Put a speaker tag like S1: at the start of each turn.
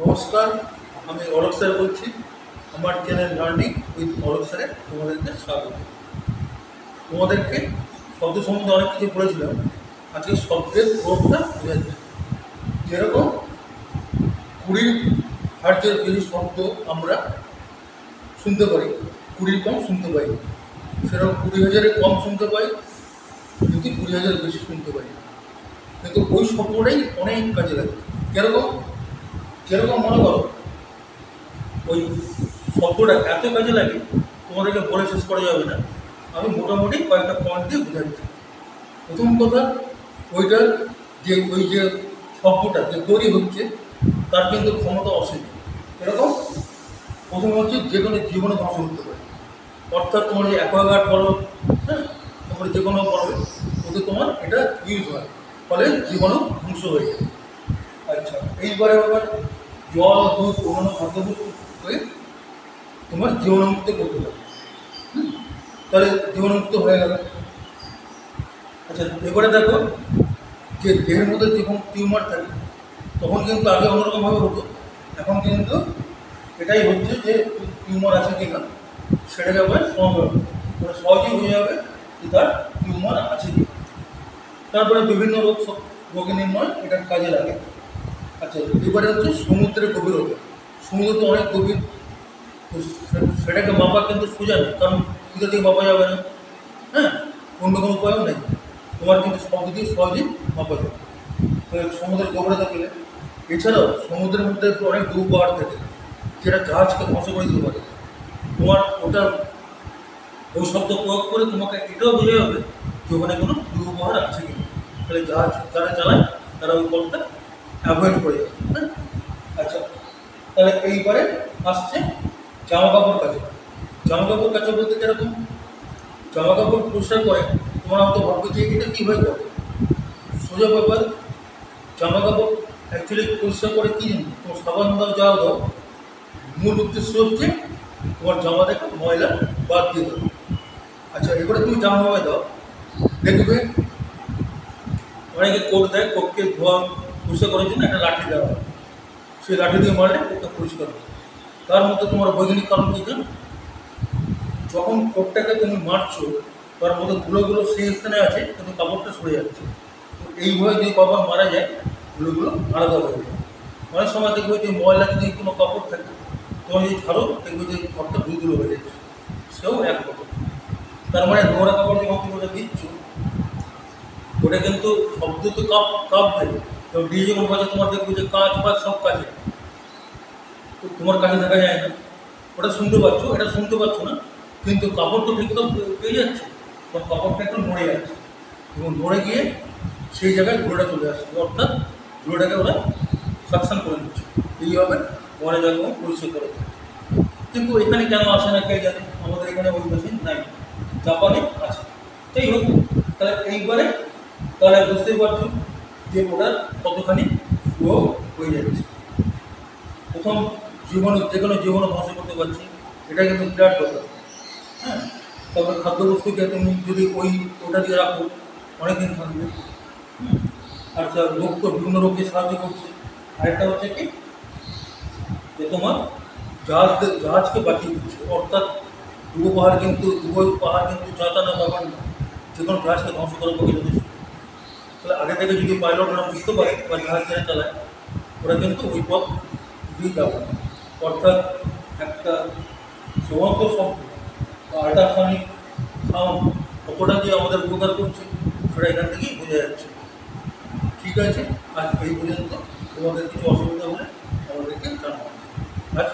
S1: নমস্কার, আমি অলোক স্যার বলছি। আমার চ্যানেল লার্নিং উইথ অলোক স্যারে তোমাদেরকে স্বাগত। তোমাদেরকে শব্দ সম্বন্ধে অনেক কিছু বলেছিলাম। আজকে শব্দের প্রয়োগটা বোঝাচ্ছি। যেরকম 20,000 বেশি শব্দ আমরা শুনতে পারি, 20 কম শুনতে পাই। সেরকম 20,000 কম শুনতে পাই, কিন্তু 20,000 বেশি শুনতে পাই। কিন্তু ওই শব্দটাই অনেক কাজে লাগে। যেরকম যেরকম মনে করো, ওই শব্দটা এত কাজে লাগে তোমাদেরকে বলে শেষ করা যাবে না। আমি মোটামুটি কয়েকটা পয়েন্ট দিয়ে বোঝাচ্ছি। প্রথম কথা, ওইটার যে শব্দটা যে তৈরি হচ্ছে তার কিন্তু ক্ষমতা অসীম। এরকম প্রথম হচ্ছে যে কোনো জীবনে ধ্বংস করতে পারে। অর্থাৎ তোমার যে অ্যাকোয়াগার্ড বলো, হ্যাঁ, তারপরে যে কোনো বলো, ওতে তোমার এটা ইউজ হয়, ফলে জীবাণু ধ্বংস হয়ে যায়। আচ্ছা, এইবারে আবার জল, দুধ, অন্যান্য খাদ্যবস্তু হয়ে তোমার জীবাণুমুক্ত করতে পারে। তাহলে জীবাণুমুক্ত হয়ে গেল। আচ্ছা, এবারে দেখো যে দেহের মধ্যে যখন টিউমার থাকে তখন কিন্তু আগে অন্যরকমভাবে হতো, এখন কিন্তু এটাই হচ্ছে যে টিউমার আছে কি না সেটাকে আবার মানে সহজেই হয়ে যাবে যে তার টিউমার আছে কি। তারপরে বিভিন্ন রোগী নির্ণয় এটার কাজে লাগে। আচ্ছা, এবারে হচ্ছে সমুদ্রের গভীরতা। সমুদ্র তো অনেক গভীর, তো সেটাকে মাপা কিন্তু সোজা নেই, কারণ কোথা থেকে মাপা যাবে না। হ্যাঁ, অন্য কোনো উপায়ও নেই, তোমার কিন্তু শব্দ দিয়ে সহজেই মাপা যাবে। তো সমুদ্রের গভীরতা পেলে, এছাড়াও সমুদ্রের মধ্যে অনেক ডুব পাহাড় থাকে যেটা জাহাজকে ধ্বংস করে দিতে পারে। তোমার ওটা ওই শব্দ প্রয়োগ করে তোমাকে এটাও বোঝা যাবে যে ওখানে কোনো ডুব পাহাড় আছে কিনা। তাহলে জাহাজ যারা চালায় তারা ওই পথটা অ্যাভয়েড করে যাবে। হ্যাঁ, আচ্ছা, তাহলে এইবারে আসছে জামা কাপড় কাচা। জামা কাপড় কাচা বলতে যেরকম জামা কাপড় পরিষ্কার করে, তোমরা হয়তো ভাববে যে এটা কীভাবে করে। সোজা ব্যাপার, জামা কাপড় অ্যাকচুয়ালি পরিষ্কার করে কি জানো, তোমার সাবান দাও, যাও দাও, মূল উদ্দেশ্য হচ্ছে তোমার জামা থেকে ময়লা বাদ দিয়ে দাও। আচ্ছা, এবারে তুমি জামাভাবে দাও, দেখবে অনেকে কোট দেয়, কোটকে ধোয়া পরিষ্কার করার জন্য একটা লাঠি দেওয়া হয়, সেই লাঠি দিয়ে মারলে কোটটা পরিষ্কার হয়। তার মধ্যে তোমার বৈজ্ঞানিক কারণ কী জানো, যখন কোটটাকে তুমি মারছো তার মধ্যে ধুলোগুলো সেই স্থানে আছে কিন্তু কাপড়টা সরে যাচ্ছে। তো এইভাবে যদি কখন মারা যায় ধুলোগুলো আলাদা হয়ে যায়। অনেক সময় দেখবে যে ময়লা যদি কোনো কাপড় থাকে, তোমার যদি ছাড়ো দেখবে যে কাপড়টা ধুলো হয়ে যাচ্ছে, সেও এক রকম। তার মানে নোংরা কাপড় যখন তুমি ওটা দিচ্ছ, ওটা কিন্তু শব্দ তো কাপ দেবে, এবং দিয়ে যখন বাজে তোমার দেখবে যে কাঁচ বা সব কাছে, তো তোমার কাছে দেখা যায় না, ওটা শুনতে পাচ্ছ, এটা শুনতে পাচ্ছ না, কিন্তু কাপড় তো ঠিক তো পেয়ে যাচ্ছে, তখন কাপড়টা একটু নড়ে যাচ্ছে এবং নড়ে গিয়ে সেই জায়গায় ধুলোটা চলে আসছে, অর্থাৎ ধুলোটাকে ওরা সাকশন করে দিচ্ছে। এইভাবে মনে জায়গা পরিষ্কার করে। কিন্তু এখানে কেন আসে না কে জানে, আমাদের এখানে ওই মেশিন নাই, জাপানে আছে। যাই হোক, তাহলে এইবারে তাহলে বুঝতেই পারছো যে ওটা কতখানি স্লো হয়ে যাচ্ছে। প্রথম জীবাণু, যে কোনো জীবাণু ধ্বংস করতে পারছি, এটা কিন্তু বিরাট দরকার। হ্যাঁ, তবে খাদ্যবস্তুকে তুমি যদি ওটা দিয়ে রাখো অনেকদিন থাকবে। আচ্ছা, রোগ তো বিভিন্ন রোগকে সাহায্য করছে। আরেকটা হচ্ছে কি, যে তোমার জাহাজকে বাঁচিয়ে দিচ্ছে, অর্থাৎ ডুবো পাহাড় কিন্তু যাতানা ব্যাপার না, যে কোনো জাহাজকে ধ্বংস করার পক্ষে যথেষ্ট। তাহলে আগে থেকে যদি পাইলটরা বুঝতে পারে বা জাহাজ যারা চালায়, ওরা কিন্তু ওই পথ দিয়ে যাবে না। অর্থাৎ একটা সমস্ত শব্দ বা আল্ট্রাসনিক সাউন্ড কতটা যে আমাদের উপকার করছে সেটা এখান থেকেই বোঝা যাচ্ছে। ঠিক আছে, আজ এই পর্যন্ত। তোমাদের কিছু অসুবিধা হলে আমাদেরকে জানাবো। আজ